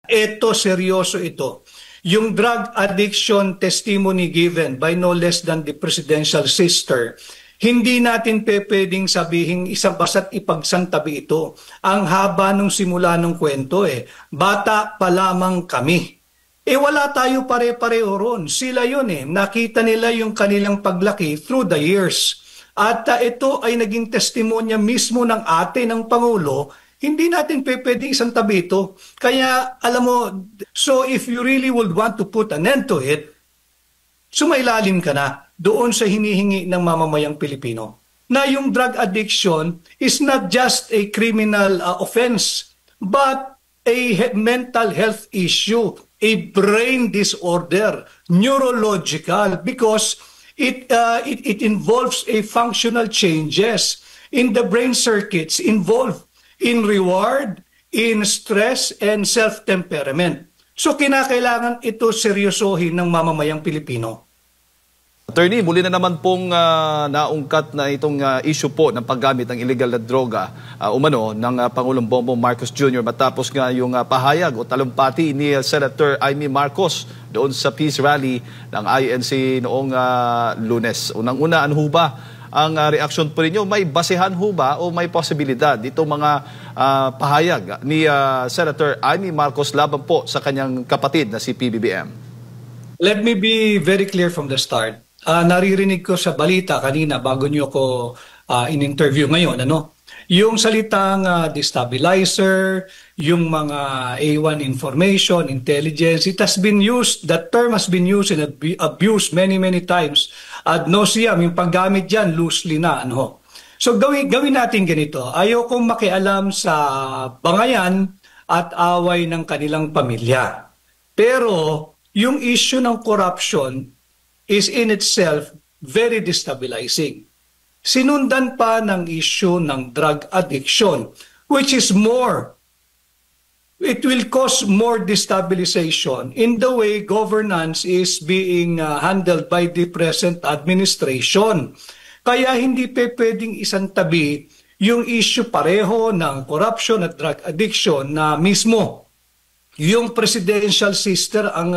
Ito, seryoso ito. Yung drug addiction testimony given by no less than the presidential sister, hindi natin pwedeng sabihin isang basta't ipagsantabi ito. Ang haba nung simula ng kwento Bata pa lamang kami. Wala tayo pare-pareho ron. Sila yun Nakita nila yung kanilang paglaki through the years. At ito ay naging testimonya mismo ng ate ng Pangulo. Hindi natin pwedeng isang tabi ito. Kaya, alam mo, so if you really would want to put an end to it, sumailalim ka na doon sa hinihingi ng mamamayang Pilipino. Na yung drug addiction is not just a criminal offense, but a mental health issue, a brain disorder, neurological, because it involves a functional changes in the brain circuits involved in reward, in stress, and self-temperament. So kinakailangan ito seryosohin ng mamamayang Pilipino. Attorney, muli na naman pong naungkat na itong issue po ng paggamit ng illegal na droga umano ng Pangulong Bongbong Marcos Jr. matapos nga yung pahayag o talumpati ni Senator Amy Marcos doon sa peace rally ng INC noong Lunes. Unang-una, ano ba ang reaksyon po ninyo? May basehan ho ba o may posibilidad itong mga pahayag ni Senator Amy Marcos laban po sa kanyang kapatid na si PBBM? Let me be very clear from the start. Naririnig ko sa balita kanina bago niyo ko in-interview ngayon, yung salitang destabilizer, yung mga A1 information, intelligence, it has been used, that term has been used and abused many times. Ad nauseam, yung paggamit dyan, loosely na. So gawin natin ganito. Ayokong makialam sa bangayan at away ng kanilang pamilya. Pero yung issue ng corruption is in itself very destabilizing. Sinundan pa ng issue ng drug addiction, which is more. It will cause more destabilization in the way governance is being handled by the present administration. Kaya hindi pwedeng isang tabi yung issue pareho ng corruption at drug addiction na mismo. Yung presidential sister ang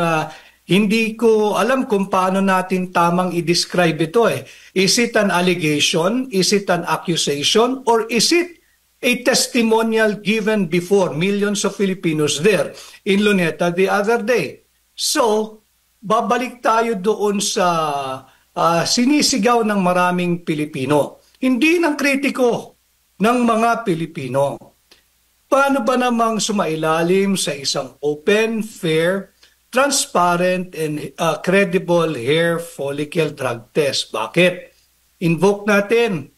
hindi ko alam kung paano natin tamang i-describe ito Is it an allegation? Is it an accusation? Or is it a testimonial given before millions of Filipinos there in Luneta the other day? So, babalik tayo doon sa sinisigaw ng maraming Pilipino. Hindi ng kritiko ng mga Pilipino. Paano ba namang sumailalim sa isang open, fair, transparent and credible hair follicle drug test? Bakit? Invoke natin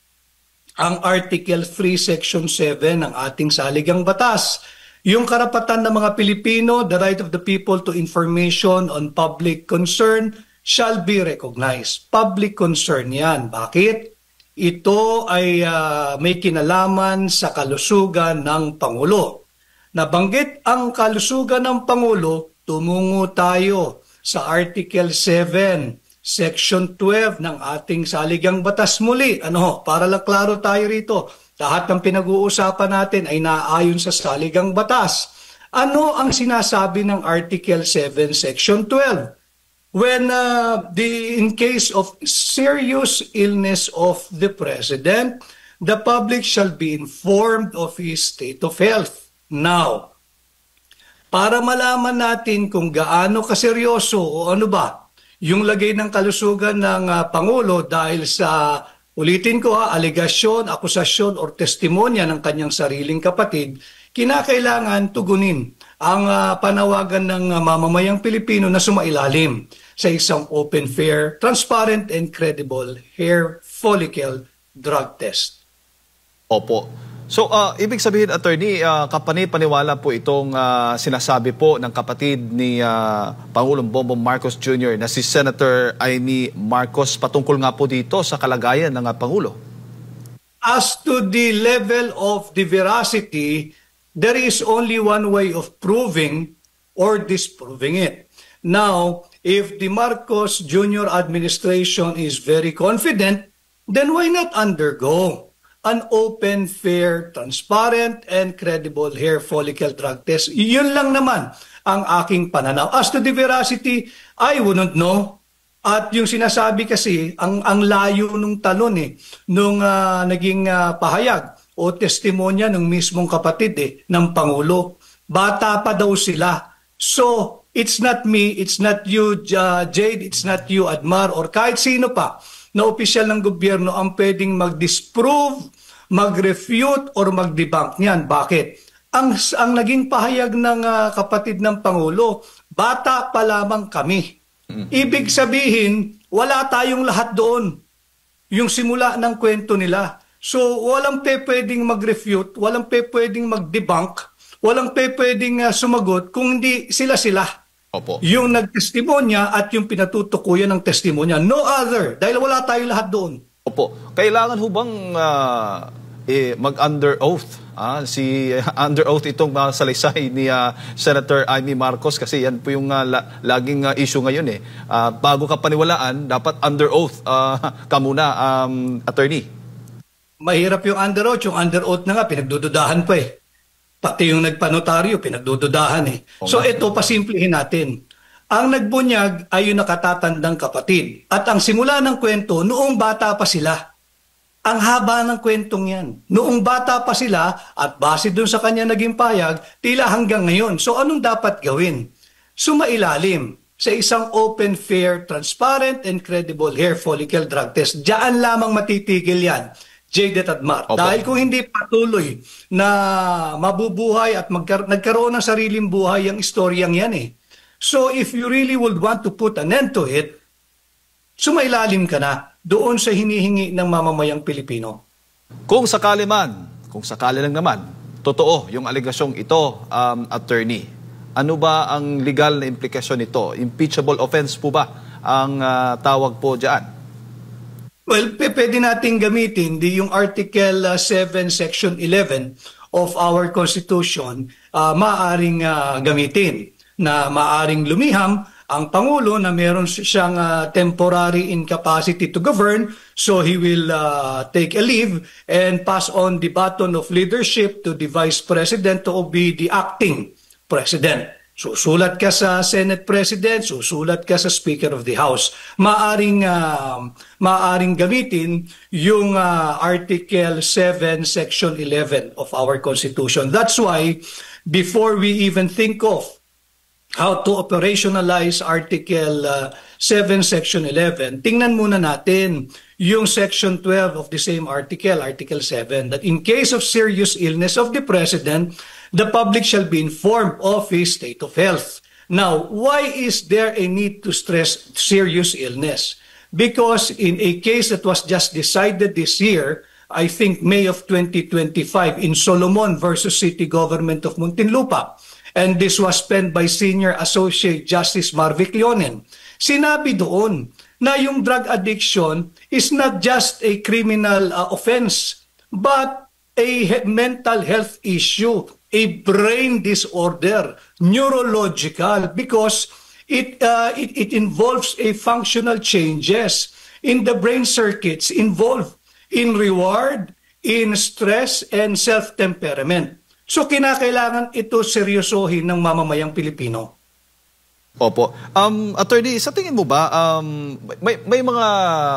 ang Article 3, Section 7 ng ating saligang batas. Yung karapatan ng mga Pilipino, the right of the people to information on public concern shall be recognized. Public concern yan. Bakit? Ito ay may kinalaman sa kalusugan ng Pangulo. Nabanggit ang kalusugan ng Pangulo, tumungo tayo sa Article 7, Section 12 ng ating saligang batas muli. Para lang klaro tayo rito. Lahat ng pinag-uusapan natin ay naaayon sa saligang batas. Ano ang sinasabi ng Article 7, Section 12? When in case of serious illness of the President, the public shall be informed of his state of health. Now, para malaman natin kung gaano kaseryoso o ano ba yung lagay ng kalusugan ng Pangulo dahil sa, ulitin ko aligasyon, akusasyon o testimonya ng kanyang sariling kapatid, kinakailangan tugunin ang panawagan ng mamamayang Pilipino na sumailalim sa isang open, fair, transparent, and credible hair follicle drug test. Opo. So, ibig sabihin, Attorney, kapani-paniwala po itong sinasabi po ng kapatid ni Pangulong Bongbong Marcos Jr. na si Senator Amy Marcos patungkol nga po dito sa kalagayan ng Pangulo? As to the level of the veracity, there is only one way of proving or disproving it. Now, if the Marcos Jr. administration is very confident, then why not undergo an open, fair, transparent, and credible hair follicle drug test? Yun lang naman ang aking pananaw. As to the veracity, I wouldn't know. At yung sinasabi kasi, ang layo nung talon nung naging pahayag o testimonya ng mismong kapatid ng Pangulo. Bata pa daw sila. So, it's not me, it's not you, Jade, it's not you, Admar, or kahit sino pa na opisyal ng gobyerno ang pwedeng mag-disprove, mag-refute, or mag-debunk niyan. Bakit? Ang naging pahayag ng kapatid ng Pangulo, bata pa lamang kami. Ibig sabihin, wala tayong lahat doon. Yung simula ng kwento nila. So, walang pwedeng mag-refute, walang pwedeng mag-debunk, walang pwedeng sumagot kung hindi sila-sila. Opo. Yung nagtestimonya at yung pinatutukuyan ng testimonya. No other. Dahil wala tayong lahat doon. Opo. Kailangan ho bang mag-under oath? Under oath itong salaysay ni Senator Amy Marcos kasi yan po yung laging issue ngayon bago ka paniwalaan, dapat under oath ka muna, attorney. Mahirap yung under oath. Yung under oath na nga, pinagdududahan pa Pati yung nagpanotaryo, pinagdududahan So ito, pasimplihin natin. Ang nagbunyag ay yung nakatatandang kapatid. At ang simula ng kwento, noong bata pa sila. Ang haba ng kwentong yan. Noong bata pa sila at base dun sa kanya naging payag, tila hanggang ngayon. So anong dapat gawin? Sumailalim sa isang open, fair, transparent, and credible hair follicle drug test. Diyan lamang matitigil yan. Jade at Admar. Opo. Dahil kung hindi patuloy na mabubuhay at nagkaroon ng sariling buhay ang istoryang yan So if you really would want to put an end to it, sumailalim ka na doon sa hinihingi ng mamamayang Pilipino. Kung sakali lang naman, totoo yung alegasyong ito, attorney, ano ba ang legal na implikasyon nito? Impeachable offense po ba ang tawag po dyan? Well, pwede nating gamitin yung Article 7, Section 11 of our Constitution, maaaring gamitin na maaaring lumiham ang Pangulo na meron siyang temporary incapacity to govern, so he will take a leave and pass on the baton of leadership to the Vice President to be the acting President. Susulat ka sa Senate President, susulat ka sa Speaker of the House. Maaring gamitin yung Article 7, Section 11 of our Constitution. That's why, before we even think of how to operationalize Article 7, Section 11, tingnan muna natin yung Section 12 of the same article, Article 7, that in case of serious illness of the President, the public shall be informed of his state of health. Now, why is there a need to stress serious illness? Because in a case that was just decided this year, I think May of 2025, in Solomon versus City Government of Muntinlupa, and this was penned by Senior Associate Justice Marvic Leonen, sinabi doon na yung drug addiction is not just a criminal offense, but a mental health issue, a brain disorder, neurological, because it involves a functional changes in the brain circuits involved in reward, in stress, and self-temperament. So kinakailangan ito seryosohin ng mamamayang Pilipino. Opo. Attorney, sa tingin mo ba, may mga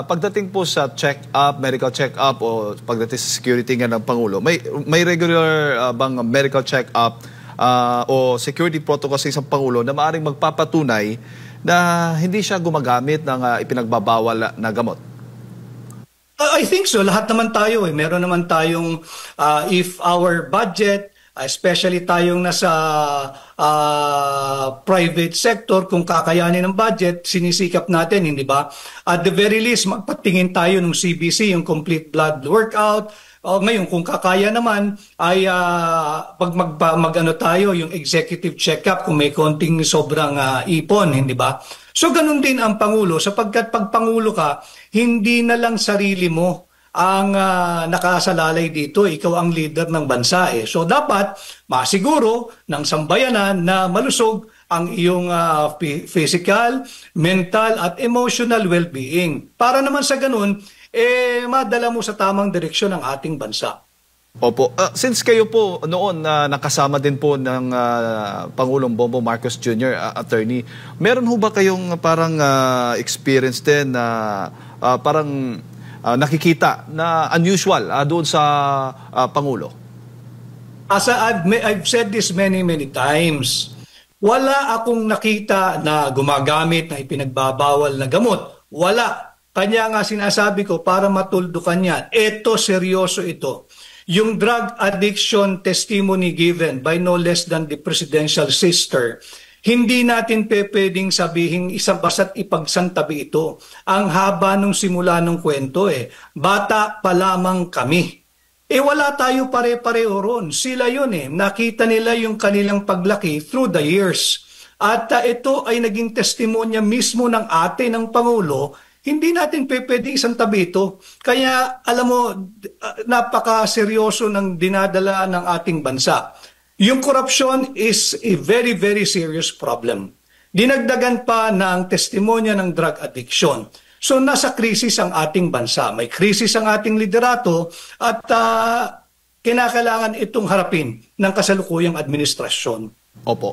pagdating po sa check-up, medical check-up o pagdating sa security nga ng Pangulo, may regular bang medical check-up o security protocol sa isang Pangulo na maaaring magpapatunay na hindi siya gumagamit ng ipinagbabawal na gamot? I think so. Lahat naman tayo Meron naman tayong, if our budget, especially tayong nasa private sector, kung kakayanin ng budget, sinisikap natin, hindi ba? At the very least, magpatingin tayo ng CBC, yung complete blood workout. Ngayon, kung kakaya naman, ay mag-ano tayo, yung executive check-up, kung may konting sobrang ipon, hindi ba? So, ganun din ang Pangulo, sapagkat pag Pangulo ka, hindi na lang sarili mo ang nakasalalay dito, ikaw ang leader ng bansa So dapat masiguro ng sambayanan na malusog ang iyong physical, mental at emotional well-being. Para naman sa ganun, madala mo sa tamang direksyon ang ating bansa. Opo. Since kayo po noon nakasama din po ng Pangulong Bongbong Marcos Jr., attorney, meron ho ba kayong parang experience din na parang nakikita na unusual doon sa Pangulo? As I've said this many times, wala akong nakita na gumagamit na ipinagbabawal na gamot. Wala. Kanya nga sinasabi ko para matuldukan yan. Ito, seryoso ito. Yung drug addiction testimony given by no less than the presidential sister, hindi natin pwedeng sabihin isang basta't ipagsantabi ito. Ang haba nung simula nung kwento Bata pa lamang kami. Wala tayo pare-pareho ron. Sila yun Nakita nila yung kanilang paglaki through the years. At ito ay naging testimonya mismo ng ate ng Pangulo. Hindi natin pwedeng isang tabi ito. Kaya alam mo, napaka-seryoso ng dinadala ng ating bansa. Yung corruption is a very serious problem. Dinagdagan pa ng testimonya ng drug addiction. So nasa krisis ang ating bansa. May krisis ang ating liderato at kinakailangan itong harapin ng kasalukuyang administrasyon. Opo.